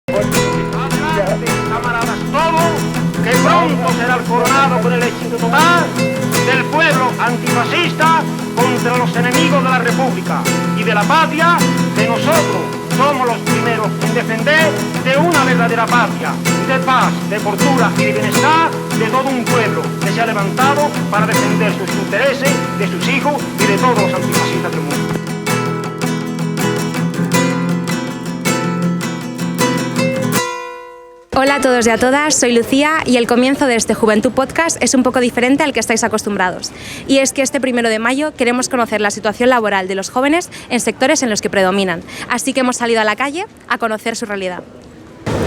Camaradas, todo que pronto será el coronado con el éxito total del pueblo antifascista contra los enemigos de la República y de la patria, que nosotros somos los primeros en defender de una verdadera patria, de paz, de fortuna y de bienestar de todo un pueblo que se ha levantado para defender sus intereses, de sus hijos y de todos los antifascistas del mundo. Hola a todos y a todas, soy Lucía y el comienzo de este Juventud Podcast es un poco diferente al que estáis acostumbrados. Y es que este 1 de mayo queremos conocer la situación laboral de los jóvenes en sectores en los que predominan. Así que hemos salido a la calle a conocer su realidad.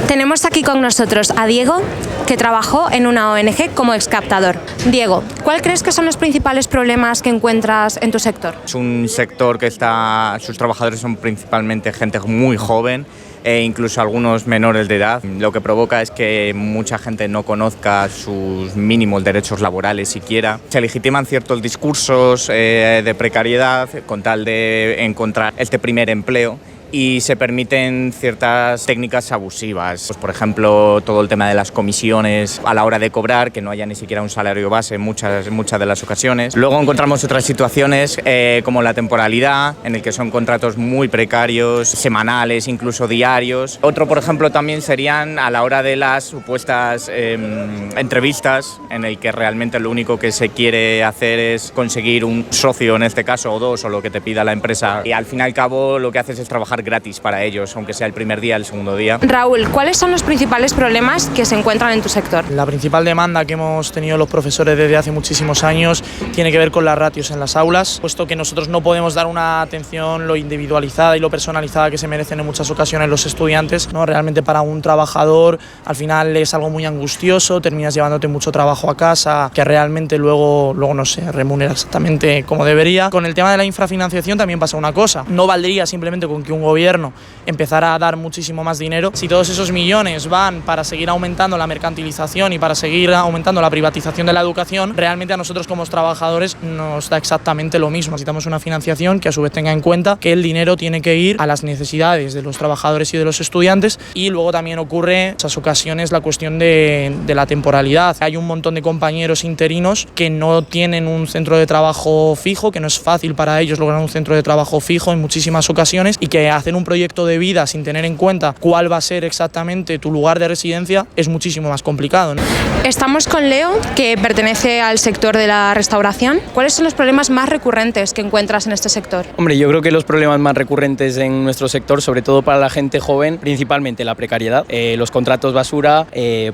Tenemos aquí con nosotros a Diego, que trabajó en una ONG como excaptador. Diego, ¿cuál crees que son los principales problemas que encuentras en tu sector? Es un sector que sus trabajadores son principalmente gente muy joven, e incluso algunos menores de edad. Lo que provoca es que mucha gente no conozca sus mínimos derechos laborales siquiera. Se legitiman ciertos discursos de precariedad con tal de encontrar este primer empleo y se permiten ciertas técnicas abusivas. Pues, por ejemplo, todo el tema de las comisiones a la hora de cobrar, que no haya ni siquiera un salario base en muchas de las ocasiones. Luego encontramos otras situaciones como la temporalidad, en el que son contratos muy precarios, semanales, incluso diarios. Otro, por ejemplo, también serían a la hora de las supuestas entrevistas, en el que realmente lo único que se quiere hacer es conseguir un socio, en este caso, o dos, o lo que te pida la empresa. Y al fin y al cabo lo que haces es trabajar gratis para ellos, aunque sea el primer día, el segundo día. Raúl, ¿cuáles son los principales problemas que se encuentran en tu sector? La principal demanda que hemos tenido los profesores desde hace muchísimos años tiene que ver con las ratios en las aulas, puesto que nosotros no podemos dar una atención lo individualizada y lo personalizada que se merecen en muchas ocasiones los estudiantes, ¿no? Realmente para un trabajador al final es algo muy angustioso, terminas llevándote mucho trabajo a casa que realmente luego no se remunera exactamente como debería. Con el tema de la infrafinanciación también pasa una cosa, no valdría simplemente con que un gobierno empezará a dar muchísimo más dinero. Si todos esos millones van para seguir aumentando la mercantilización y para seguir aumentando la privatización de la educación, realmente a nosotros como trabajadores nos da exactamente lo mismo. Necesitamos una financiación que a su vez tenga en cuenta que el dinero tiene que ir a las necesidades de los trabajadores y de los estudiantes, y luego también ocurre en muchas ocasiones la cuestión de la temporalidad. Hay un montón de compañeros interinos que no tienen un centro de trabajo fijo, que no es fácil para ellos lograr un centro de trabajo fijo en muchísimas ocasiones, y que hacer un proyecto de vida sin tener en cuenta cuál va a ser exactamente tu lugar de residencia es muchísimo más complicado, ¿no? Estamos con Leo, que pertenece al sector de la restauración. ¿Cuáles son los problemas más recurrentes que encuentras en este sector? Hombre, yo creo que los problemas más recurrentes en nuestro sector, sobre todo para la gente joven, principalmente la precariedad, los contratos basura,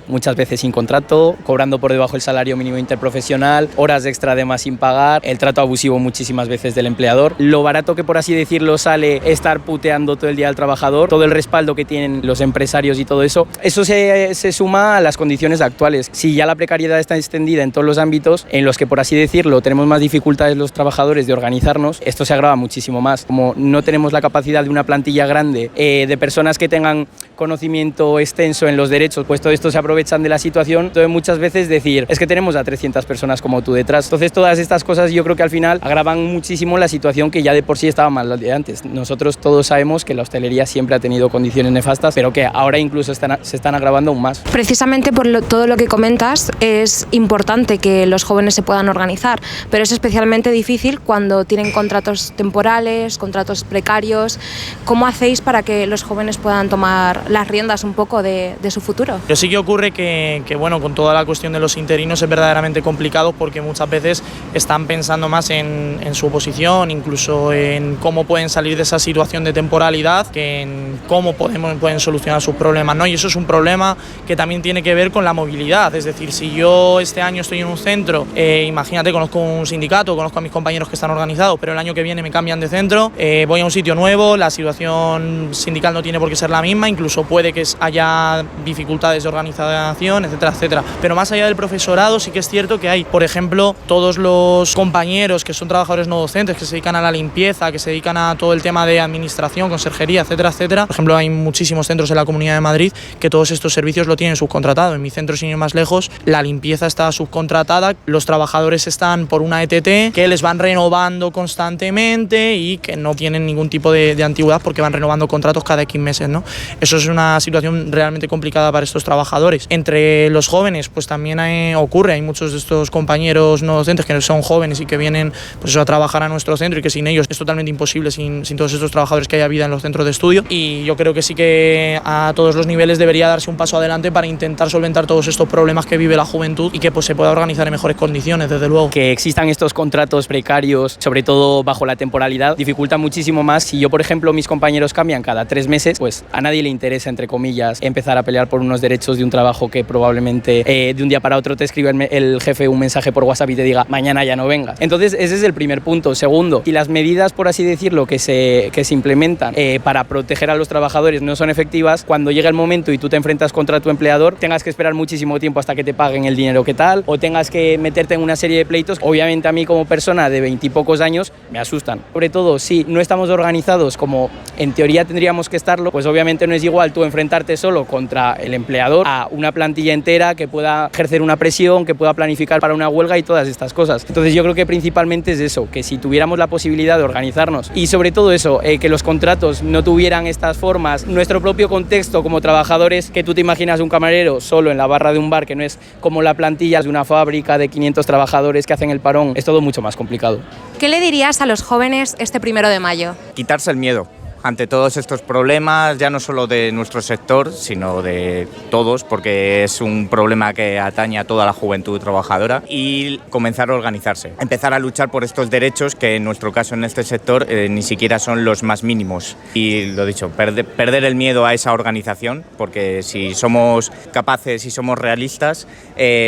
muchas veces sin contrato, cobrando por debajo del salario mínimo interprofesional, horas extra de más sin pagar, el trato abusivo muchísimas veces del empleador, lo barato que, por así decirlo, sale estar puteando todo el día al trabajador, todo el respaldo que tienen los empresarios y todo eso se suma a las condiciones actuales. Si ya la precariedad está extendida en todos los ámbitos en los que, por así decirlo, tenemos más dificultades los trabajadores de organizarnos, esto se agrava muchísimo más. Como no tenemos la capacidad de una plantilla grande de personas que tengan conocimiento extenso en los derechos, pues todo esto se aprovechan de la situación. Entonces muchas veces decir, es que tenemos a 300 personas como tú detrás. Entonces todas estas cosas yo creo que al final agravan muchísimo la situación que ya de por sí estaba mal de antes. Nosotros todos sabemos que la hostelería siempre ha tenido condiciones nefastas, pero que ahora incluso se están agravando aún más. Precisamente por todo lo que comentas, es importante que los jóvenes se puedan organizar, pero es especialmente difícil cuando tienen contratos temporales, contratos precarios. ¿Cómo hacéis para que los jóvenes puedan tomar las riendas un poco de su futuro? Pero sí que ocurre que bueno, con toda la cuestión de los interinos es verdaderamente complicado, porque muchas veces están pensando más en su posición, incluso en cómo pueden salir de esa situación de temporalidad, que en cómo pueden solucionar sus problemas, ¿no? Y eso es un problema que también tiene que ver con la movilidad. Es decir, si yo este año estoy en un centro, imagínate, conozco un sindicato, conozco a mis compañeros que están organizados, pero el año que viene me cambian de centro, voy a un sitio nuevo, la situación sindical no tiene por qué ser la misma, incluso puede que haya dificultades de organización, etcétera, etcétera. Pero más allá del profesorado, sí que es cierto que hay, por ejemplo, todos los compañeros que son trabajadores no docentes, que se dedican a la limpieza, que se dedican a todo el tema de administración, administración, conserjería, etcétera, etcétera. Por ejemplo, hay muchísimos centros en la Comunidad de Madrid que todos estos servicios lo tienen subcontratado. En mi centro, sin ir más lejos, la limpieza está subcontratada, los trabajadores están por una ETT que les van renovando constantemente y que no tienen ningún tipo de antigüedad porque van renovando contratos cada X meses, ¿no? Eso es una situación realmente complicada para estos trabajadores. Entre los jóvenes, pues también ocurre, hay muchos de estos compañeros no docentes que son jóvenes y que vienen pues, a trabajar a nuestro centro y que sin ellos es totalmente imposible, sin todos estos trabajadores, que haya vida en los centros de estudio. Y yo creo que sí que a todos los niveles debería darse un paso adelante para intentar solventar todos estos problemas que vive la juventud y que pues, se pueda organizar en mejores condiciones, desde luego. Que existan estos contratos precarios, sobre todo bajo la temporalidad, dificulta muchísimo más. Si yo, por ejemplo, mis compañeros cambian cada 3 meses, pues a nadie le interesa, entre comillas, empezar a pelear por unos derechos de un trabajo que probablemente de un día para otro te escribe el jefe un mensaje por WhatsApp y te diga mañana ya no venga. Entonces ese es el primer punto. Segundo, y las medidas, por así decirlo, que se implementan para proteger a los trabajadores no son efectivas, cuando llega el momento y tú te enfrentas contra tu empleador, tengas que esperar muchísimo tiempo hasta que te paguen el dinero que tal, o tengas que meterte en una serie de pleitos. Obviamente a mí como persona de 20 y pocos años me asustan. Sobre todo si no estamos organizados como en teoría tendríamos que estarlo, pues obviamente no es igual tú enfrentarte solo contra el empleador a una plantilla entera que pueda ejercer una presión, que pueda planificar para una huelga y todas estas cosas. Entonces yo creo que principalmente es eso, que si tuviéramos la posibilidad de organizarnos y sobre todo eso, que los contratos no tuvieran estas formas, nuestro propio contexto como trabajadores, que tú te imaginas un camarero solo en la barra de un bar, que no es como la plantilla de una fábrica de 500 trabajadores que hacen el parón, es todo mucho más complicado. ¿Qué le dirías a los jóvenes este 1 de mayo? Quitarse el miedo ante todos estos problemas, ya no solo de nuestro sector, sino de todos, porque es un problema que atañe a toda la juventud trabajadora, y comenzar a organizarse, empezar a luchar por estos derechos que en nuestro caso en este sector ni siquiera son los más mínimos. Y lo dicho, perder el miedo a esa organización, porque si somos capaces y somos realistas,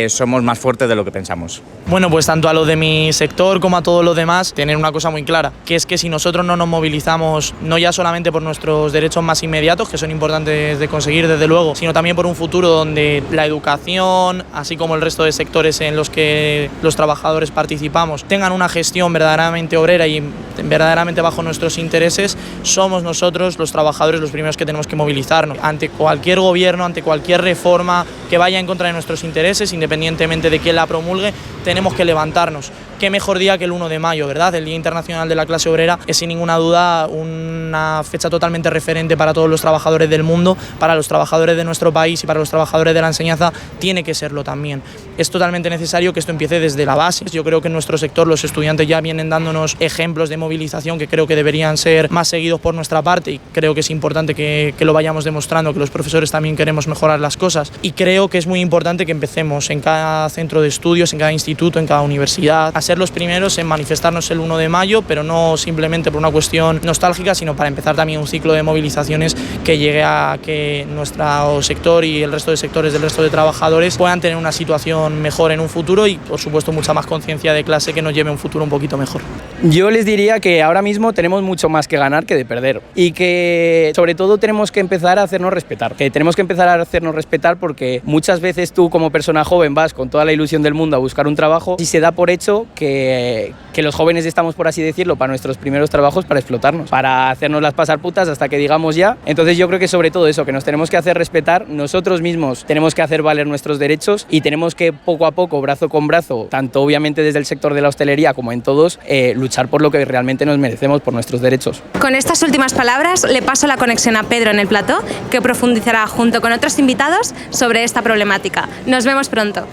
somos más fuertes de lo que pensamos. Bueno, pues tanto a lo de mi sector como a todos los demás, tener una cosa muy clara, que es que si nosotros no nos movilizamos, no ya solamente por nuestros derechos más inmediatos, que son importantes de conseguir desde luego, sino también por un futuro donde la educación, así como el resto de sectores en los que los trabajadores participamos, tengan una gestión verdaderamente obrera y verdaderamente bajo nuestros intereses, somos nosotros los trabajadores los primeros que tenemos que movilizarnos ante cualquier gobierno, ante cualquier reforma que vaya en contra de nuestros intereses, independientemente de quién la promulgue, tenemos que levantarnos. Qué mejor día que el 1 de mayo, ¿verdad? El Día Internacional de la Clase Obrera es sin ninguna duda una fecha totalmente referente para todos los trabajadores del mundo, para los trabajadores de nuestro país y para los trabajadores de la enseñanza tiene que serlo también. Es totalmente necesario que esto empiece desde la base. Yo creo que en nuestro sector los estudiantes ya vienen dándonos ejemplos de movilización que creo que deberían ser más seguidos por nuestra parte y creo que es importante que lo vayamos demostrando, que los profesores también queremos mejorar las cosas y creo que es muy importante que empecemos en cada centro de estudios, en cada instituto, en cada universidad, a ser los primeros en manifestarnos el 1 de mayo, pero no simplemente por una cuestión nostálgica, sino para empezar también un ciclo de movilizaciones que llegue a que nuestro sector y el resto de sectores del resto de trabajadores puedan tener una situación mejor en un futuro y, por supuesto, mucha más conciencia de clase que nos lleve a un futuro un poquito mejor. Yo les diría que ahora mismo tenemos mucho más que ganar que de perder y que, sobre todo, tenemos que empezar a hacernos respetar. Que tenemos que empezar a hacernos respetar porque muchas veces tú, como persona joven, vas con toda la ilusión del mundo a buscar un trabajo y se da por hecho que los jóvenes estamos, por así decirlo, para nuestros primeros trabajos para explotarnos, para hacernos las pasar putas hasta que digamos ya. Entonces yo creo que sobre todo eso, que nos tenemos que hacer respetar nosotros mismos, tenemos que hacer valer nuestros derechos y tenemos que poco a poco, brazo con brazo, tanto obviamente desde el sector de la hostelería como en todos, luchar por lo que realmente nos merecemos, por nuestros derechos. Con estas últimas palabras le paso la conexión a Pedro en el plató, que profundizará junto con otros invitados sobre esta problemática. Nos vemos pronto.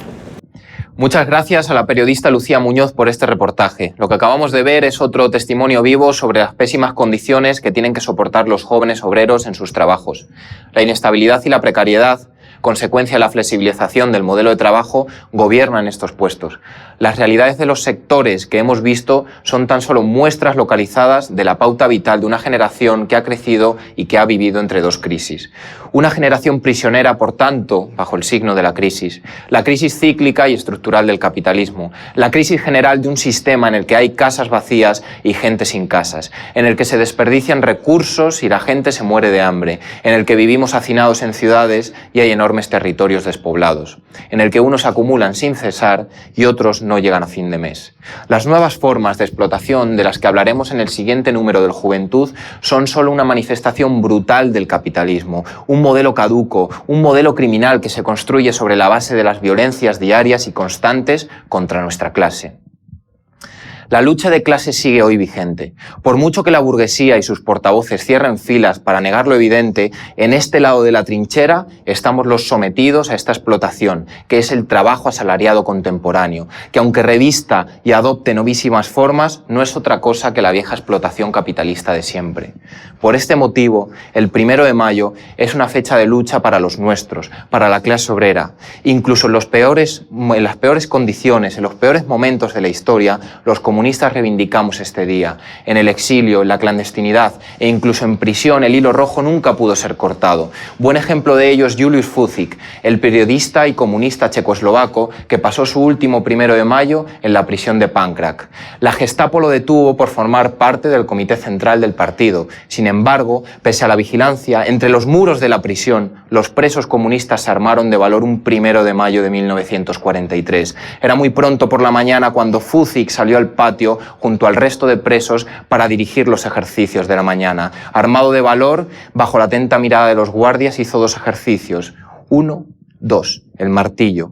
Muchas gracias a la periodista Lucía Muñoz por este reportaje. Lo que acabamos de ver es otro testimonio vivo sobre las pésimas condiciones que tienen que soportar los jóvenes obreros en sus trabajos. La inestabilidad y la precariedad, consecuencia de la flexibilización del modelo de trabajo, gobiernan estos puestos. Las realidades de los sectores que hemos visto son tan solo muestras localizadas de la pauta vital de una generación que ha crecido y que ha vivido entre dos crisis. Una generación prisionera, por tanto, bajo el signo de la crisis cíclica y estructural del capitalismo, la crisis general de un sistema en el que hay casas vacías y gente sin casas, en el que se desperdician recursos y la gente se muere de hambre, en el que vivimos hacinados en ciudades y hay enormes enormes territorios despoblados, en el que unos acumulan sin cesar y otros no llegan a fin de mes. Las nuevas formas de explotación de las que hablaremos en el siguiente número del Juventud son solo una manifestación brutal del capitalismo, un modelo caduco, un modelo criminal que se construye sobre la base de las violencias diarias y constantes contra nuestra clase. La lucha de clases sigue hoy vigente. Por mucho que la burguesía y sus portavoces cierren filas para negar lo evidente, en este lado de la trinchera estamos los sometidos a esta explotación, que es el trabajo asalariado contemporáneo, que aunque revista y adopte novísimas formas, no es otra cosa que la vieja explotación capitalista de siempre. Por este motivo, el 1 de mayo es una fecha de lucha para los nuestros, para la clase obrera. Incluso en las peores condiciones, en los peores momentos de la historia, los comunistas reivindicamos este día. En el exilio, en la clandestinidad e incluso en prisión, el hilo rojo nunca pudo ser cortado. Buen ejemplo de ello es Julius Fučík, el periodista y comunista checoslovaco que pasó su último 1 de mayo en la prisión de Pakrac. La Gestapo lo detuvo por formar parte del comité central del partido. Sin embargo, pese a la vigilancia, entre los muros de la prisión, los presos comunistas se armaron de valor un 1 de mayo de 1943. Era muy pronto por la mañana cuando Fučík salió al patio junto al resto de presos para dirigir los ejercicios de la mañana. Armado de valor, bajo la atenta mirada de los guardias, hizo 2 ejercicios. 1, 2, el martillo.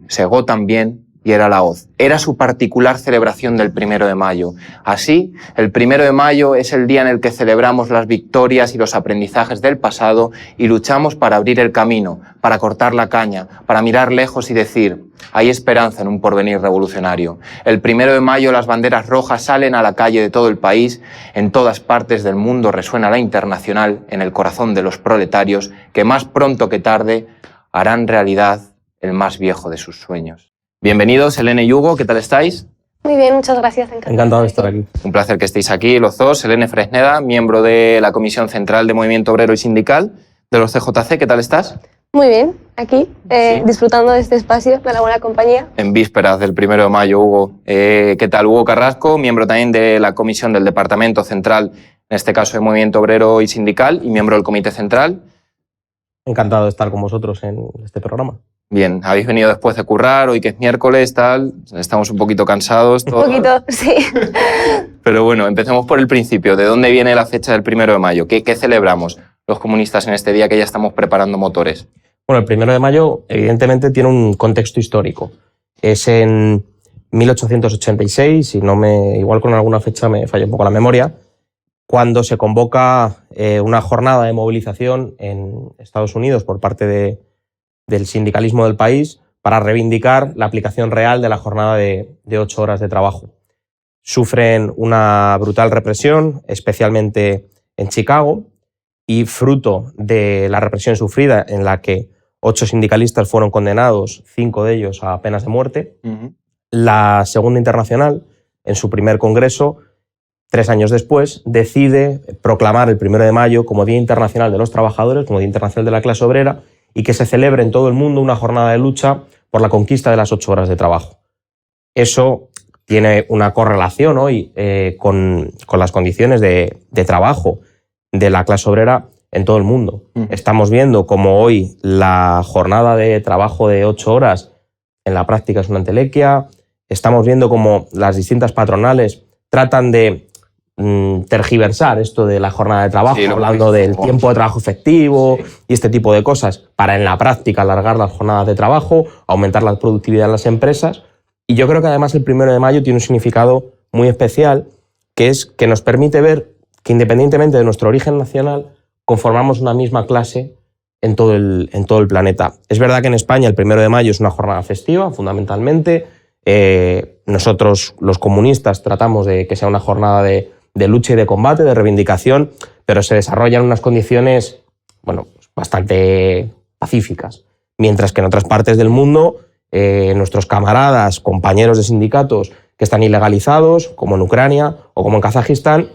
Segó también y era la hoz. Era su particular celebración del 1 de mayo. Así, el 1 de mayo es el día en el que celebramos las victorias y los aprendizajes del pasado y luchamos para abrir el camino, para cortar la caña, para mirar lejos y decir: hay esperanza en un porvenir revolucionario. El 1 de mayo las banderas rojas salen a la calle de todo el país. En todas partes del mundo resuena la internacional en el corazón de los proletarios que más pronto que tarde harán realidad el más viejo de sus sueños. Bienvenidos, Helene y Hugo, ¿qué tal estáis? Muy bien, muchas gracias. Encantado de estar aquí. Un placer que estéis aquí los dos. Helene Fresneda, miembro de la Comisión Central de Movimiento Obrero y Sindical de los CJC, ¿qué tal estás? Muy bien, aquí, disfrutando de este espacio, de la buena compañía. En vísperas del 1 de mayo, Hugo. ¿Qué tal? Hugo Carrasco, miembro también de la Comisión del Departamento Central, en este caso de Movimiento Obrero y Sindical, y miembro del Comité Central. Encantado de estar con vosotros en este programa. Bien, habéis venido después de currar, hoy que es miércoles, tal, estamos un poquito cansados. Todos. Un poquito, sí. Pero bueno, empecemos por el principio. ¿De dónde viene la fecha del 1 de mayo? ¿Qué celebramos los comunistas en este día que ya estamos preparando motores? Bueno, el 1 de mayo evidentemente tiene un contexto histórico. Es en 1886, igual con alguna fecha me falla un poco la memoria, cuando se convoca una jornada de movilización en Estados Unidos por parte del sindicalismo del país para reivindicar la aplicación real de la jornada de 8 horas de trabajo. Sufren una brutal represión, especialmente en Chicago, y fruto de la represión sufrida, en la que 8 sindicalistas fueron condenados, 5 de ellos a penas de muerte, la Segunda Internacional, en su primer congreso, 3 años después, decide proclamar el 1 de mayo como Día Internacional de los Trabajadores, como Día Internacional de la Clase Obrera, y que se celebre en todo el mundo una jornada de lucha por la conquista de las 8 horas de trabajo. Eso tiene una correlación hoy con las condiciones de trabajo de la clase obrera en todo el mundo. Estamos viendo como hoy la jornada de trabajo de 8 horas en la práctica es una entelequia. Estamos viendo como las distintas patronales tratan de tergiversar esto de la jornada de trabajo, sí, hablando del tiempo de trabajo efectivo y este tipo de cosas, para en la práctica alargar las jornadas de trabajo, aumentar la productividad en las empresas. Y yo creo que además el 1 de mayo tiene un significado muy especial, que es que nos permite ver que independientemente de nuestro origen nacional, conformamos una misma clase en todo el planeta. Es verdad que en España el 1 de mayo es una jornada festiva, fundamentalmente. Nosotros, los comunistas, tratamos de que sea una jornada de lucha y de combate, de reivindicación, pero se desarrolla en unas condiciones bastante pacíficas. Mientras que en otras partes del mundo, nuestros camaradas, compañeros de sindicatos que están ilegalizados, como en Ucrania o como en Kazajistán,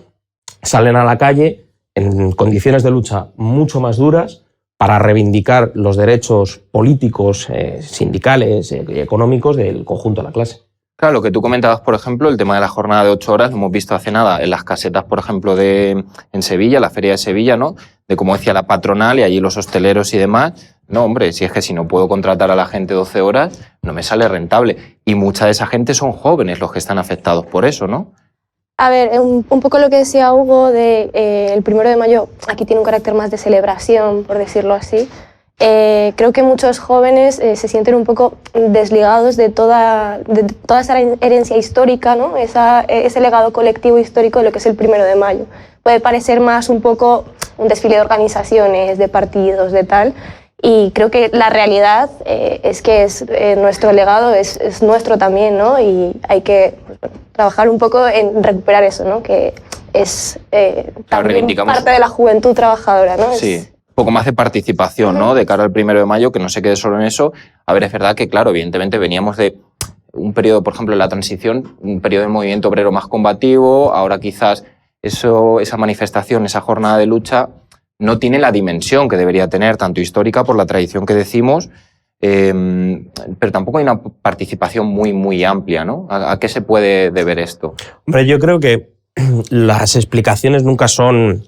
salen a la calle en condiciones de lucha mucho más duras para reivindicar los derechos políticos, sindicales y económicos del conjunto de la clase. Claro, lo que tú comentabas, por ejemplo, el tema de la jornada de 8 horas, lo hemos visto hace nada en las casetas, por ejemplo, en Sevilla, la Feria de Sevilla, ¿no? como decía la patronal y allí los hosteleros y demás. No, hombre, si es que si no puedo contratar a la gente 12 horas, no me sale rentable. Y mucha de esa gente son jóvenes los que están afectados por eso, ¿no? A ver, un poco lo que decía Hugo de el 1 de mayo, aquí tiene un carácter más de celebración, por decirlo así. Creo que muchos jóvenes se sienten un poco desligados de toda esa herencia histórica, ¿no? Ese legado colectivo histórico de lo que es el 1 de mayo. Puede parecer más un poco un desfile de organizaciones, de partidos, de tal. Y creo que la realidad es que nuestro legado es nuestro también, ¿no? Y hay que trabajar un poco en recuperar eso, ¿no? Que es también parte de la juventud trabajadora, ¿no? Sí, un poco más de participación, ¿no? De cara al 1 de mayo, que no se quede solo en eso. A ver, es verdad que, claro, evidentemente veníamos de un periodo, por ejemplo, de la transición, un periodo de movimiento obrero más combativo. Ahora quizás esa manifestación, esa jornada de lucha no tiene la dimensión que debería tener, tanto histórica por la tradición que decimos, pero tampoco hay una participación muy, muy amplia, ¿no? ¿A qué se puede deber esto? Hombre, yo creo que las explicaciones nunca son,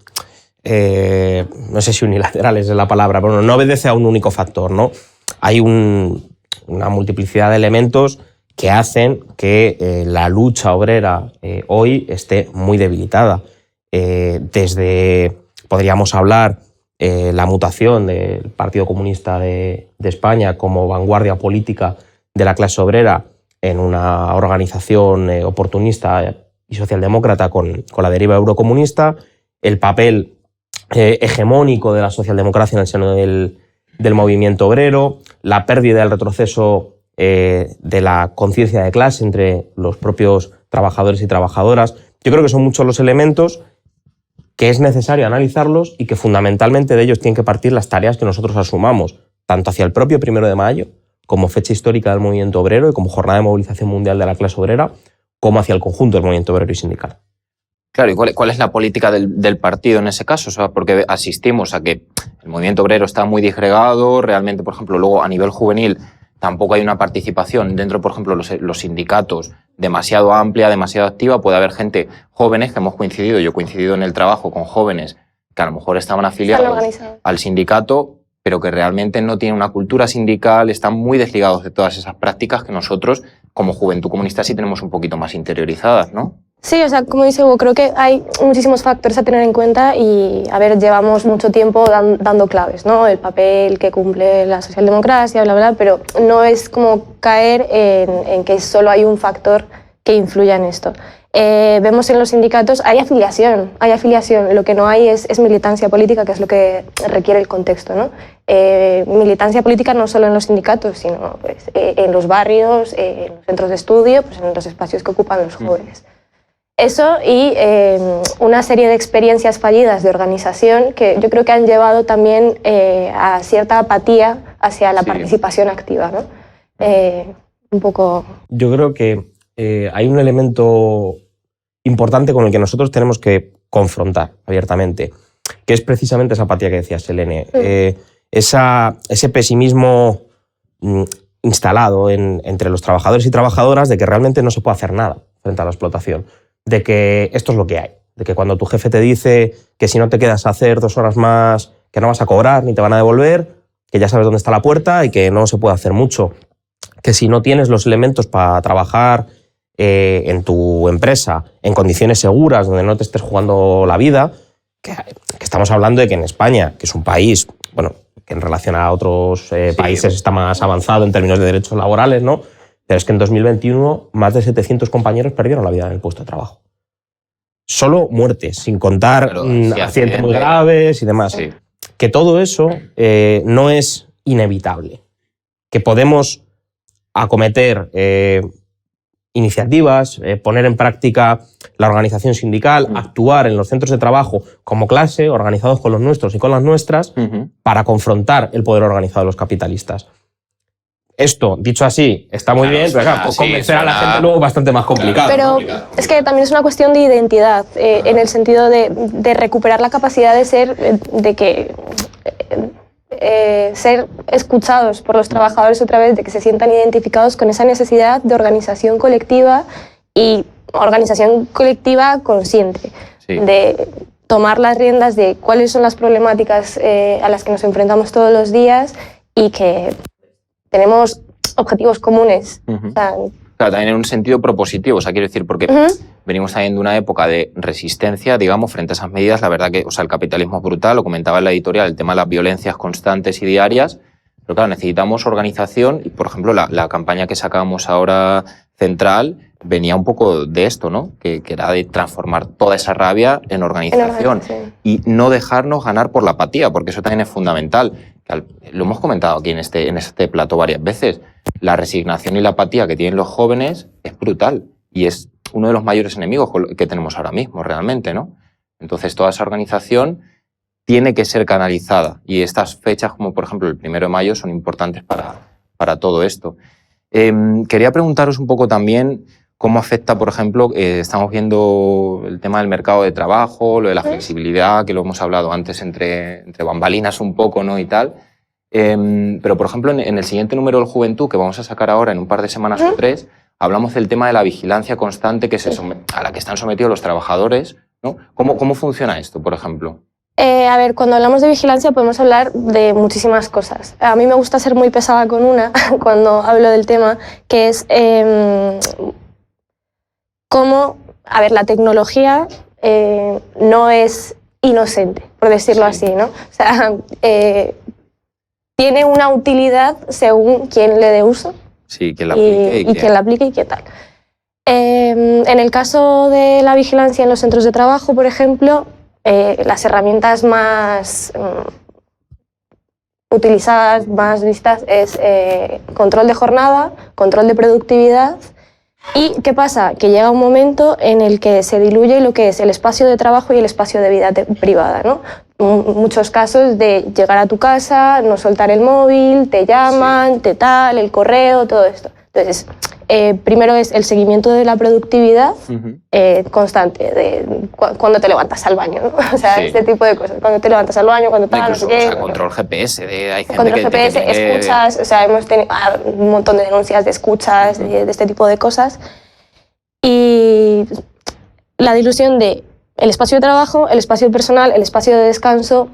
no sé si unilaterales es la palabra, pero no obedece a un único factor, ¿no? Hay una multiplicidad de elementos que hacen que la lucha obrera hoy esté muy debilitada. Desde... Podríamos hablar la mutación del Partido Comunista de España como vanguardia política de la clase obrera en una organización oportunista y socialdemócrata con la deriva eurocomunista, el papel hegemónico de la socialdemocracia en el seno del movimiento obrero, la pérdida del retroceso de la conciencia de clase entre los propios trabajadores y trabajadoras. Yo creo que son muchos los elementos que es necesario analizarlos y que fundamentalmente de ellos tienen que partir las tareas que nosotros asumamos, tanto hacia el propio 1 de mayo, como fecha histórica del movimiento obrero y como jornada de movilización mundial de la clase obrera, como hacia el conjunto del movimiento obrero y sindical. Claro, ¿y cuál es la política del partido en ese caso? O sea, porque asistimos a que el movimiento obrero está muy disgregado, realmente, por ejemplo, luego a nivel juvenil tampoco hay una participación dentro, por ejemplo, los sindicatos demasiado amplia, demasiado activa. Puede haber gente, jóvenes que hemos coincidido, yo he coincidido en el trabajo con jóvenes que a lo mejor estaban afiliados al sindicato, pero que realmente no tienen una cultura sindical, están muy desligados de todas esas prácticas que nosotros, como Juventud Comunista, sí tenemos un poquito más interiorizadas, ¿no? Sí, o sea, como dice Hugo, creo que hay muchísimos factores a tener en cuenta y, a ver, llevamos mucho tiempo dando claves, ¿no? El papel que cumple la socialdemocracia, bla, bla, pero no es como caer en que solo hay un factor que influya en esto. Vemos en los sindicatos, hay afiliación, lo que no hay es militancia política, que es lo que requiere el contexto, ¿no? Militancia política no solo en los sindicatos, sino pues, en los barrios, en los centros de estudio, pues, en los espacios que ocupan los jóvenes. Eso y una serie de experiencias fallidas de organización que yo creo que han llevado también a cierta apatía hacia la participación activa, ¿no? Un poco... Yo creo que hay un elemento importante con el que nosotros tenemos que confrontar abiertamente, que es precisamente esa apatía que decía Selene, ese pesimismo instalado entre los trabajadores y trabajadoras de que realmente no se puede hacer nada frente a la explotación, de que esto es lo que hay, de que cuando tu jefe te dice que si no te quedas a hacer 2 horas más que no vas a cobrar ni te van a devolver, que ya sabes dónde está la puerta y que no se puede hacer mucho, que si no tienes los elementos para trabajar en tu empresa en condiciones seguras, donde no te estés jugando la vida, que estamos hablando de que en España, que es un país, bueno, que en relación a otros países está más avanzado en términos de derechos laborales, ¿no? Pero es que en 2021 más de 700 compañeros perdieron la vida en el puesto de trabajo. Solo muertes, sin contar accidentes muy graves y demás. Sí. Que todo eso no es inevitable. Que podemos acometer iniciativas, poner en práctica la organización sindical, actuar en los centros de trabajo como clase, organizados con los nuestros y con las nuestras, para confrontar el poder organizado de los capitalistas. Esto, dicho así, está muy bien, pero claro, convencer a la gente luego es bastante más complicado. Pero es que también es una cuestión de identidad, en el sentido de recuperar la capacidad de ser, ser escuchados por los trabajadores otra vez, de que se sientan identificados con esa necesidad de organización colectiva y organización colectiva consciente. Sí. tomar las riendas de cuáles son las problemáticas a las que nos enfrentamos todos los días y que tenemos objetivos comunes. O sea, claro, también en un sentido propositivo, o sea, quiero decir, porque venimos también de una época de resistencia, digamos, frente a esas medidas. La verdad que, o sea, el capitalismo es brutal, lo comentaba en la editorial, el tema de las violencias constantes y diarias, pero claro, necesitamos organización y, por ejemplo, la campaña que sacamos ahora central venía un poco de esto, ¿no? Que era de transformar toda esa rabia en organización y no dejarnos ganar por la apatía, porque eso también es fundamental. Lo hemos comentado aquí en este plató varias veces. La resignación y la apatía que tienen los jóvenes es brutal y es uno de los mayores enemigos que tenemos ahora mismo, realmente, ¿no? Entonces, toda esa organización tiene que ser canalizada y estas fechas, como por ejemplo el 1 de mayo, son importantes para todo esto. Quería preguntaros un poco también cómo afecta, por ejemplo, estamos viendo el tema del mercado de trabajo, lo de la flexibilidad, que lo hemos hablado antes entre bambalinas un poco, ¿no? Y tal. Pero, por ejemplo, en el siguiente número del Juventud, que vamos a sacar ahora en un par de semanas o 3, hablamos del tema de la vigilancia constante a la que están sometidos los trabajadores, ¿no? ¿Cómo funciona esto, por ejemplo? A ver, cuando hablamos de vigilancia podemos hablar de muchísimas cosas. A mí me gusta ser muy pesada con una cuando hablo del tema, que es cómo, a ver, la tecnología no es inocente, por decirlo así, ¿no? O sea, tiene una utilidad según quién le dé uso. Sí, quién la aplique y quién la aplique y qué tal. En el caso de la vigilancia en los centros de trabajo, por ejemplo, las herramientas más utilizadas, más vistas, es control de jornada, control de productividad. ¿Y qué pasa? Que llega un momento en el que se diluye lo que es el espacio de trabajo y el espacio de vida privada, ¿no? Muchos casos de llegar a tu casa, no soltar el móvil, te llaman, el correo, todo esto. Entonces, primero es el seguimiento de la productividad constante, de cuando te levantas al baño, ¿no? O sea, este tipo de cosas. Cuando te levantas al baño, cuando tal, no sé qué. O sea, control GPS, hay gente control GPS, escuchas, o sea, hemos tenido un montón de denuncias de escuchas, de este tipo de cosas. Y la dilusión de el espacio de trabajo, el espacio personal, el espacio de descanso.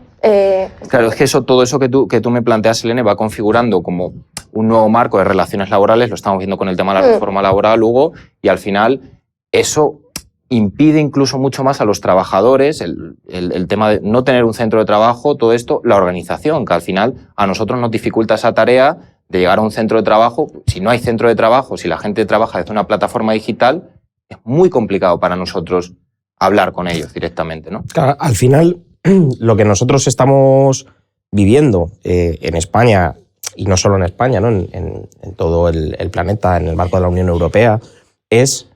Claro, es que todo eso que tú me planteas, Helene, va configurando como un nuevo marco de relaciones laborales, lo estamos viendo con el tema de la reforma laboral, Hugo, y al final eso impide incluso mucho más a los trabajadores, el tema de no tener un centro de trabajo, todo esto, la organización, que al final a nosotros nos dificulta esa tarea de llegar a un centro de trabajo. Si no hay centro de trabajo, si la gente trabaja desde una plataforma digital, es muy complicado para nosotros hablar con ellos directamente, ¿no? Claro, al final, lo que nosotros estamos viviendo en España, y no solo en España, ¿no? en todo el planeta, en el marco de la Unión Europea, es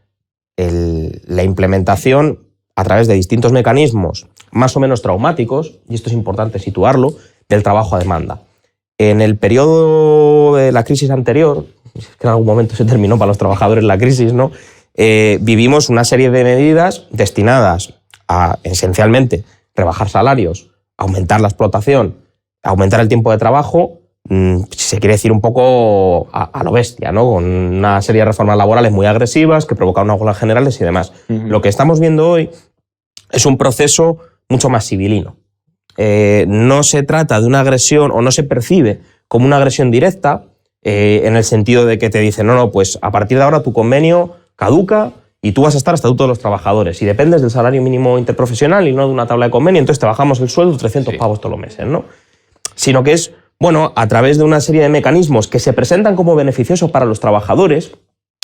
la implementación a través de distintos mecanismos más o menos traumáticos, y esto es importante situarlo, del trabajo a demanda. En el periodo de la crisis anterior, que en algún momento se terminó para los trabajadores la crisis, ¿no? Vivimos una serie de medidas destinadas a, esencialmente, rebajar salarios, aumentar la explotación, aumentar el tiempo de trabajo, se quiere decir un poco a lo bestia, ¿no? Con una serie de reformas laborales muy agresivas que provocaron unas huelgas generales y demás. Lo que estamos viendo hoy es un proceso mucho más civilino. No se trata de una agresión, o no se percibe como una agresión directa, en el sentido de que te dicen, no, pues a partir de ahora tu convenio caduca y tú vas a estar hasta todos los trabajadores y dependes del salario mínimo interprofesional y no de una tabla de convenio, entonces te bajamos el sueldo 300 pavos todos los meses, ¿no? Sino que es, bueno, a través de una serie de mecanismos que se presentan como beneficiosos para los trabajadores,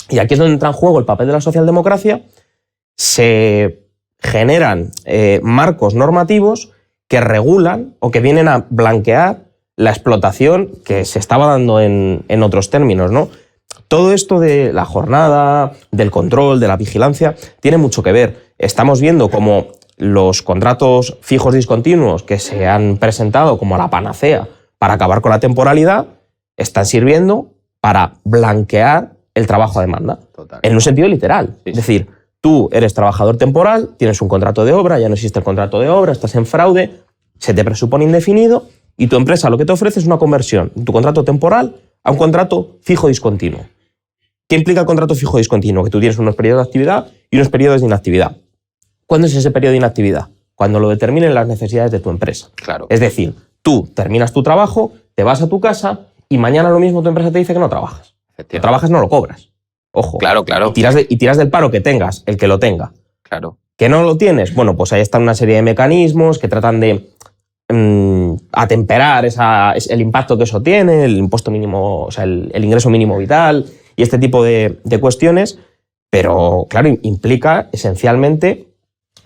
y aquí es donde entra en juego el papel de la socialdemocracia, se generan marcos normativos que regulan o que vienen a blanquear la explotación que se estaba dando en otros términos, ¿no? Todo esto de la jornada, del control, de la vigilancia, tiene mucho que ver. Estamos viendo cómo los contratos fijos discontinuos que se han presentado como la panacea para acabar con la temporalidad están sirviendo para blanquear el trabajo a demanda. Total. En un sentido literal. Sí. Es decir, tú eres trabajador temporal, tienes un contrato de obra, ya no existe el contrato de obra, estás en fraude, se te presupone indefinido y tu empresa lo que te ofrece es una conversión de tu contrato temporal a un contrato fijo discontinuo. ¿Qué implica el contrato fijo discontinuo? Que tú tienes unos periodos de actividad y unos periodos de inactividad. ¿Cuándo es ese periodo de inactividad? cuando lo determinen las necesidades de tu empresa. Claro. Es decir, tú terminas tu trabajo, te vas a tu casa y mañana lo mismo tu empresa te dice que no trabajas. No trabajas, no lo cobras. Ojo. Claro, claro. Y tiras del paro que tengas, el que lo tenga. Claro. ¿Que no lo tienes? Bueno, pues ahí están una serie de mecanismos que tratan de atemperar el impacto que eso tiene, el impuesto mínimo, o sea, el ingreso mínimo vital y este tipo de cuestiones, pero claro, implica esencialmente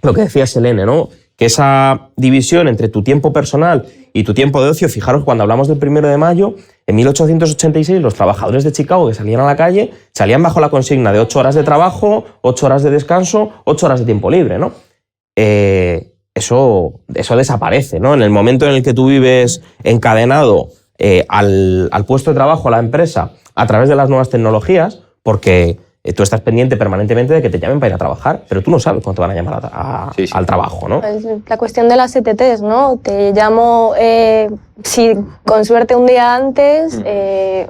lo que decía Selene, ¿no? Que esa división entre tu tiempo personal y tu tiempo de ocio, fijaros, cuando hablamos del 1 de mayo, en 1886 los trabajadores de Chicago que salían a la calle salían bajo la consigna de 8 horas de trabajo, 8 horas de descanso, 8 horas de tiempo libre, ¿no? Eso desaparece, ¿no? En el momento en el que tú vives encadenado al puesto de trabajo, a la empresa, a través de las nuevas tecnologías, porque tú estás pendiente permanentemente de que te llamen para ir a trabajar, pero tú no sabes cuándo te van a llamar al trabajo, ¿no? La cuestión de las ETTs, ¿no? Te llamo, si con suerte un día antes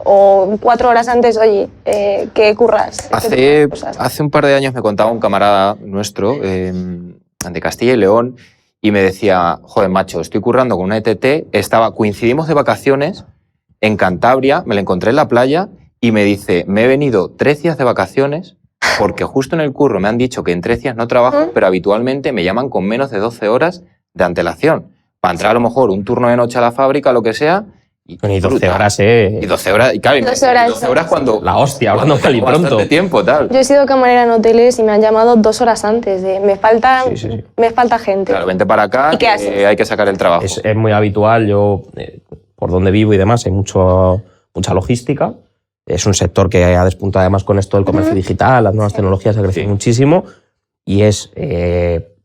o 4 horas antes, oye, ¿qué curras? Hace un par de años me contaba un camarada nuestro de Castilla y León y me decía, joder, macho, estoy currando con una ETT, coincidimos de vacaciones en Cantabria, me la encontré en la playa y me dice, me he venido 3 días de vacaciones porque justo en el curro me han dicho que en 3 días no trabajo, pero habitualmente me llaman con menos de 12 horas de antelación. Para entrar a lo mejor un turno de noche a la fábrica, lo que sea. Y 12 horas, Y 12 horas, y claro, 12 horas cuando... La hostia, hablando mal y pronto. Tiempo, tal. Yo he sido camarera en hoteles y me han llamado 2 horas antes de me falta gente. Claro, vente para acá, ¿Y qué haces? hay que sacar el trabajo. Es muy habitual, yo, por donde vivo y demás, hay mucha logística. Es un sector que ha despuntado además con esto del comercio digital, las nuevas tecnologías ha crecido muchísimo y es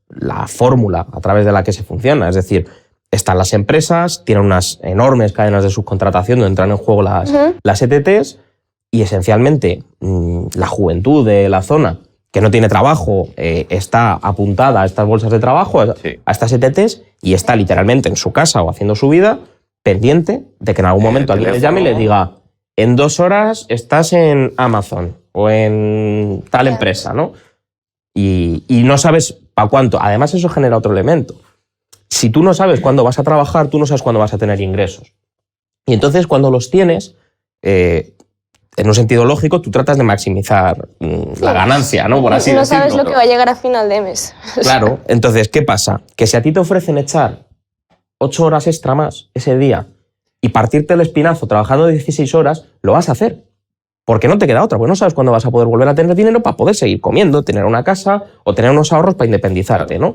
la fórmula a través de la que se funciona. Es decir, están las empresas, tienen unas enormes cadenas de subcontratación donde entran en juego las ETTs y esencialmente la juventud de la zona que no tiene trabajo está apuntada a estas bolsas de trabajo, a estas ETTs y está literalmente en su casa o haciendo su vida pendiente de que en algún momento alguien le llame y le diga en 2 horas estás en Amazon o en tal empresa, ¿no? Y no sabes para cuánto. Además, eso genera otro elemento. Si tú no sabes cuándo vas a trabajar, tú no sabes cuándo vas a tener ingresos. Y entonces, cuando los tienes, en un sentido lógico, tú tratas de maximizar la ganancia, ¿no? Por así decirlo. No sabes lo que va a llegar a final de mes. Claro. Entonces, ¿qué pasa? Que si a ti te ofrecen echar 8 horas extra más ese día y partirte el espinazo trabajando 16 horas, lo vas a hacer. Porque no te queda otra, porque no sabes cuándo vas a poder volver a tener dinero para poder seguir comiendo, tener una casa o tener unos ahorros para independizarte, ¿no?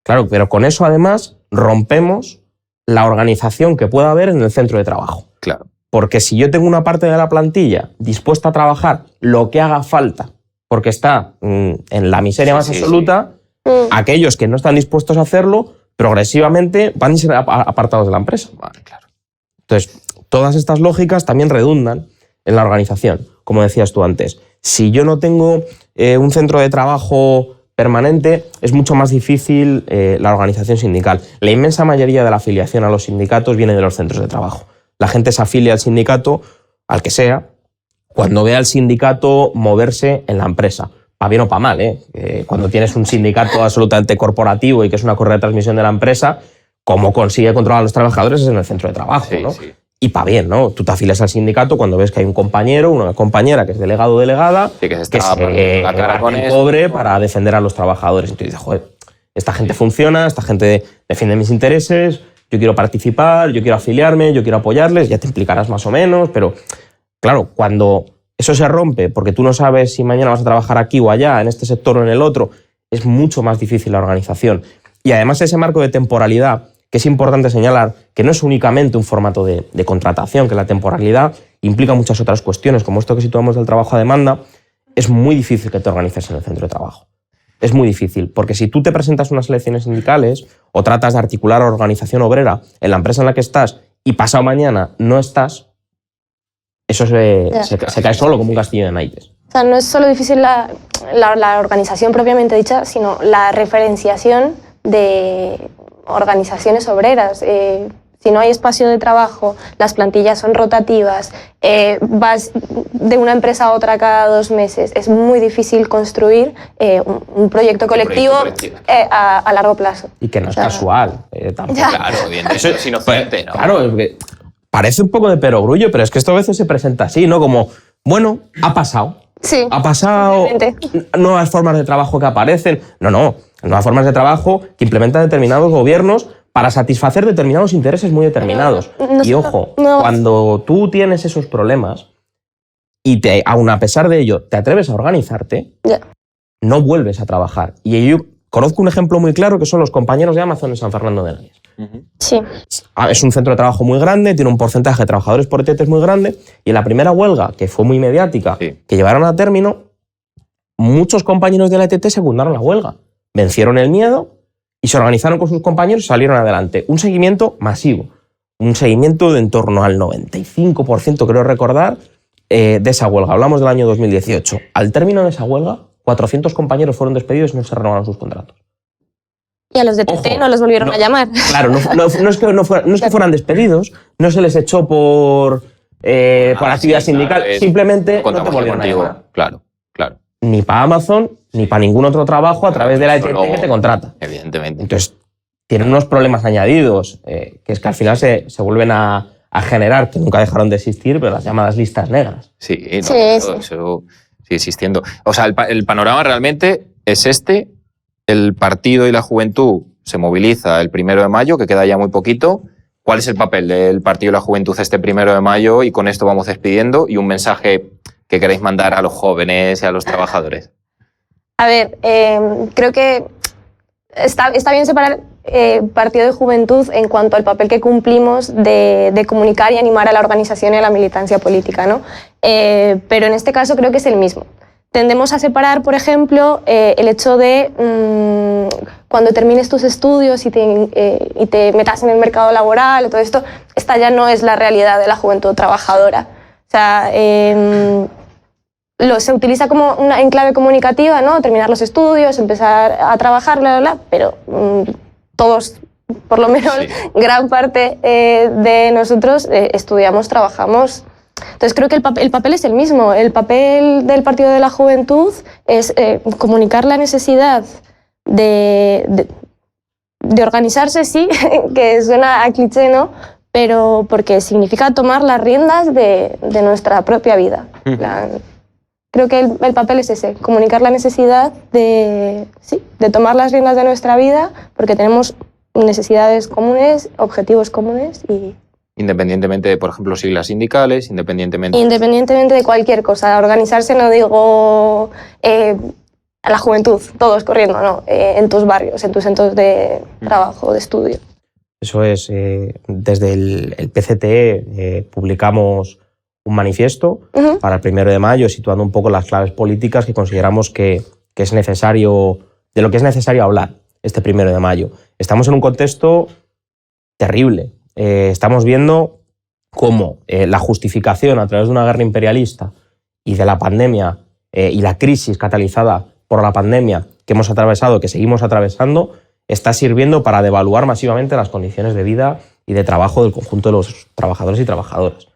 Claro, pero con eso además rompemos la organización que pueda haber en el centro de trabajo. Claro. Porque si yo tengo una parte de la plantilla dispuesta a trabajar lo que haga falta, porque está en la miseria más absoluta, aquellos que no están dispuestos a hacerlo, progresivamente van a ser apartados de la empresa. Vale, claro. Entonces, todas estas lógicas también redundan en la organización, como decías tú antes. Si yo no tengo un centro de trabajo permanente, es mucho más difícil la organización sindical. La inmensa mayoría de la afiliación a los sindicatos viene de los centros de trabajo. La gente se afilia al sindicato, al que sea, cuando ve al sindicato moverse en la empresa. Para bien o para mal, cuando tienes un sindicato absolutamente corporativo y que es una correa de transmisión de la empresa, cómo consigue controlar a los trabajadores es en el centro de trabajo, ¿no? Sí. Y para bien, ¿no? Tú te afilias al sindicato cuando ves que hay un compañero, una compañera que es delegado o delegada, que se cobre para defender a los trabajadores. Entonces dices, joder, esta gente funciona, esta gente defiende mis intereses, yo quiero participar, yo quiero afiliarme, yo quiero apoyarles, ya te implicarás más o menos, pero claro, cuando eso se rompe porque tú no sabes si mañana vas a trabajar aquí o allá, en este sector o en el otro, es mucho más difícil la organización. Y además ese marco de temporalidad, que es importante señalar que no es únicamente un formato de contratación, que la temporalidad implica muchas otras cuestiones, como esto que situamos del trabajo a demanda, es muy difícil que te organices en el centro de trabajo. Es muy difícil, porque si tú te presentas unas elecciones sindicales o tratas de articular organización obrera en la empresa en la que estás y pasado mañana no estás, eso se cae solo como un castillo de naipes. O sea, no es solo difícil la organización propiamente dicha, sino la referenciación de organizaciones obreras. Si no hay espacio de trabajo, las plantillas son rotativas, vas de una empresa a otra cada 2 meses, es muy difícil construir un proyecto colectivo a largo plazo. Y que no es casual. Tampoco. Claro, evidentemente, es inocente, ¿no? Claro, es que parece un poco de perogrullo, pero es que esto a veces se presenta así, ¿no? Como, bueno, ha pasado. Sí. Ha pasado, nuevas formas de trabajo que aparecen. No, nuevas formas de trabajo que implementan determinados gobiernos para satisfacer determinados intereses muy determinados. Y ojo, cuando tú tienes esos problemas y aun a pesar de ello te atreves a organizarte, no vuelves a trabajar. Y yo conozco un ejemplo muy claro que son los compañeros de Amazon en San Fernando de Henares. Sí. Es un centro de trabajo muy grande, tiene un porcentaje de trabajadores por ETT muy grande, y en la primera huelga, que fue muy mediática, que llevaron a término, muchos compañeros de la ETT secundaron la huelga, vencieron el miedo y se organizaron con sus compañeros y salieron adelante. Un seguimiento masivo, un seguimiento de en torno al 95%, creo recordar, de esa huelga. Hablamos del año 2018. Al término de esa huelga, 400 compañeros fueron despedidos y no se renovaron sus contratos. Y a los de TT no los volvieron a llamar. Claro, no es que fueran despedidos, no se les echó por actividad sindical, simplemente no te volvieron a llamar. Claro. Ni para Amazon, ni para ningún otro trabajo a través de la ETT que te contrata. Evidentemente. Entonces, tienen unos problemas añadidos, que es que al final se vuelven a generar, que nunca dejaron de existir, pero las llamadas listas negras. Sí, eso sigue existiendo. O sea, el panorama realmente es este. El partido y la juventud se moviliza el 1 de mayo, que queda ya muy poquito. ¿Cuál es el papel del partido y la juventud este 1 de mayo? Y con esto vamos despidiendo. Y un mensaje que queréis mandar a los jóvenes y a los trabajadores. A ver, creo que está bien separar partido y juventud en cuanto al papel que cumplimos de comunicar y animar a la organización y a la militancia política, ¿no? Pero en este caso creo que es el mismo. Tendemos a separar, por ejemplo, el hecho de cuando termines tus estudios y te metas en el mercado laboral, todo esto, esta ya no es la realidad de la juventud trabajadora. O sea, se utiliza como una enclave comunicativa, ¿no? Terminar los estudios, empezar a trabajar, bla, bla, bla, pero todos, por lo menos gran parte de nosotros estudiamos, trabajamos. Entonces creo que el papel es el mismo. El papel del Partido de la Juventud es comunicar la necesidad de organizarse, sí, que suena a cliché, ¿no? Pero porque significa tomar las riendas de nuestra propia vida. Creo que el papel es ese, comunicar la necesidad de tomar las riendas de nuestra vida, porque tenemos necesidades comunes, objetivos comunes y... Independientemente de, por ejemplo, siglas sindicales, independientemente de cualquier cosa. Organizarse no digo a la juventud, todos corriendo, no, en tus barrios, en tus centros de trabajo, de estudio. Eso es, desde el PCT publicamos un manifiesto para el 1 de mayo, situando un poco las claves políticas que consideramos que es necesario, de lo que es necesario hablar este 1 de mayo. Estamos en un contexto terrible. Estamos viendo cómo la justificación a través de una guerra imperialista y de la pandemia y la crisis catalizada por la pandemia que hemos atravesado, que seguimos atravesando, está sirviendo para devaluar masivamente las condiciones de vida y de trabajo del conjunto de los trabajadores y trabajadoras.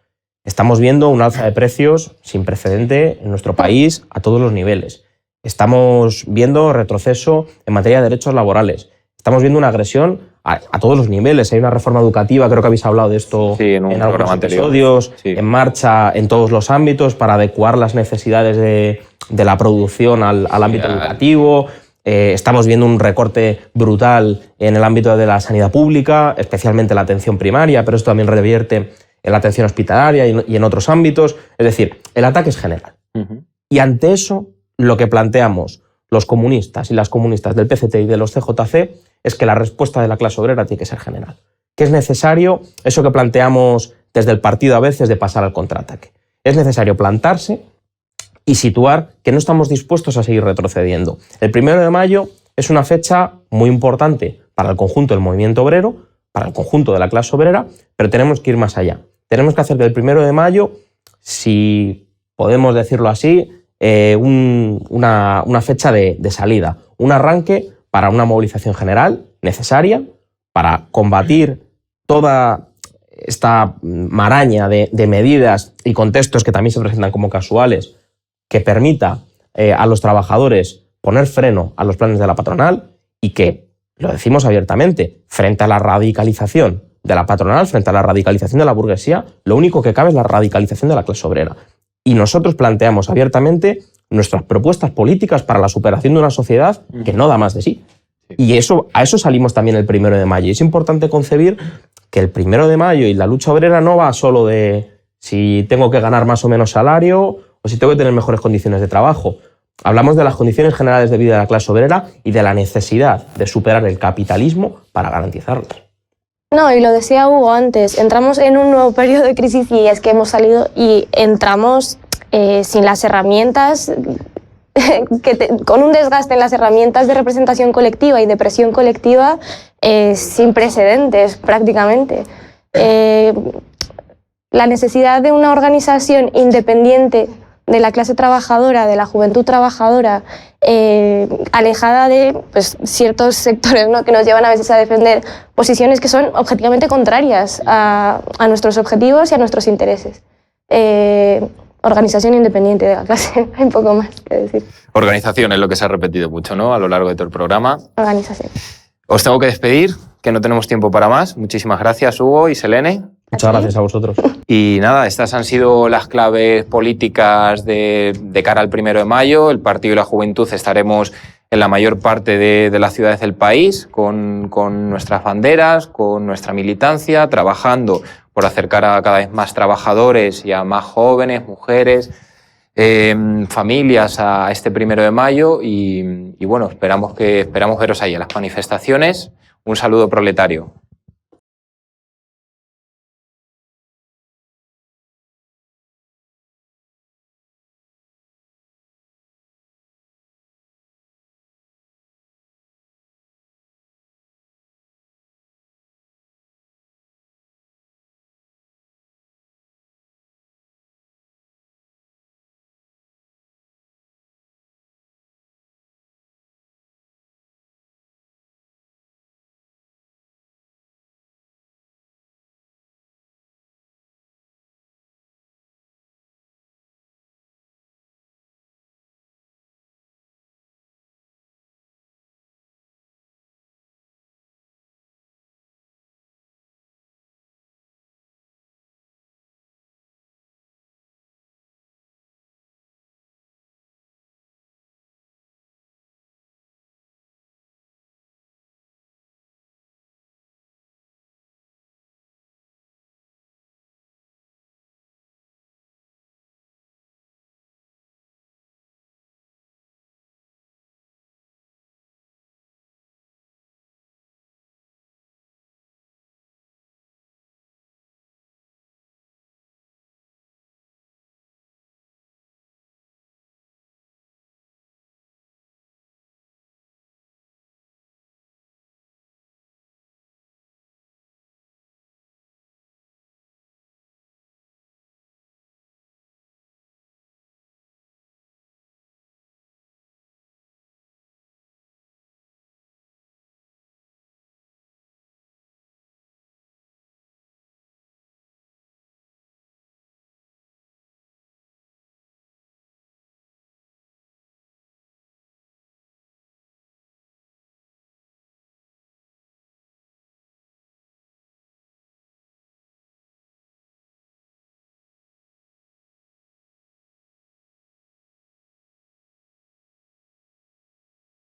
Estamos viendo un alza de precios sin precedente en nuestro país a todos los niveles. Estamos viendo retroceso en materia de derechos laborales. Estamos viendo una agresión a todos los niveles. Hay una reforma educativa, creo que habéis hablado de esto en algunos episodios, en marcha en todos los ámbitos para adecuar las necesidades de la producción al ámbito educativo. Estamos viendo un recorte brutal en el ámbito de la sanidad pública, especialmente la atención primaria, pero esto también revierte en la atención hospitalaria y en otros ámbitos. Es decir, el ataque es general. Y ante eso, lo que planteamos los comunistas y las comunistas del PCT y de los CJC es que la respuesta de la clase obrera tiene que ser general. Que es necesario eso que planteamos desde el partido a veces de pasar al contraataque. Es necesario plantarse y situar que no estamos dispuestos a seguir retrocediendo. El 1 de mayo es una fecha muy importante para el conjunto del movimiento obrero, para el conjunto de la clase obrera, pero tenemos que ir más allá. Tenemos que hacer del 1 de mayo, si podemos decirlo así, una fecha de salida, un arranque para una movilización general necesaria para combatir toda esta maraña de medidas y contextos que también se presentan como casuales, que permita a los trabajadores poner freno a los planes de la patronal y que, lo decimos abiertamente, frente a la radicalización de la patronal, frente a la radicalización de la burguesía, lo único que cabe es la radicalización de la clase obrera. Y nosotros planteamos abiertamente nuestras propuestas políticas para la superación de una sociedad que no da más de sí. Y a eso salimos también el 1 de mayo. Y es importante concebir que el 1 de mayo y la lucha obrera no va solo de si tengo que ganar más o menos salario o si tengo que tener mejores condiciones de trabajo. Hablamos de las condiciones generales de vida de la clase obrera y de la necesidad de superar el capitalismo para garantizarlas. No, y lo decía Hugo antes, entramos en un nuevo periodo de crisis y es que hemos salido y entramos sin las herramientas, con un desgaste en las herramientas de representación colectiva y de presión colectiva sin precedentes prácticamente. La necesidad de una organización independiente de la clase trabajadora, de la juventud trabajadora, alejada de pues, ciertos sectores, ¿no?, que nos llevan a veces a defender posiciones que son objetivamente contrarias a nuestros objetivos y a nuestros intereses. Organización independiente de la clase, hay poco más que decir. Organización es lo que se ha repetido mucho, ¿no?, a lo largo de todo el programa. Organización. Os tengo que despedir, que no tenemos tiempo para más. Muchísimas gracias, Hugo y Selene. Muchas gracias a vosotros. Y nada, estas han sido las claves políticas de cara al 1 de mayo. El Partido y la Juventud estaremos en la mayor parte de las ciudades del país con nuestras banderas, con nuestra militancia, trabajando por acercar a cada vez más trabajadores y a más jóvenes, mujeres, familias a este 1 de mayo y bueno, esperamos veros ahí en las manifestaciones. Un saludo proletario.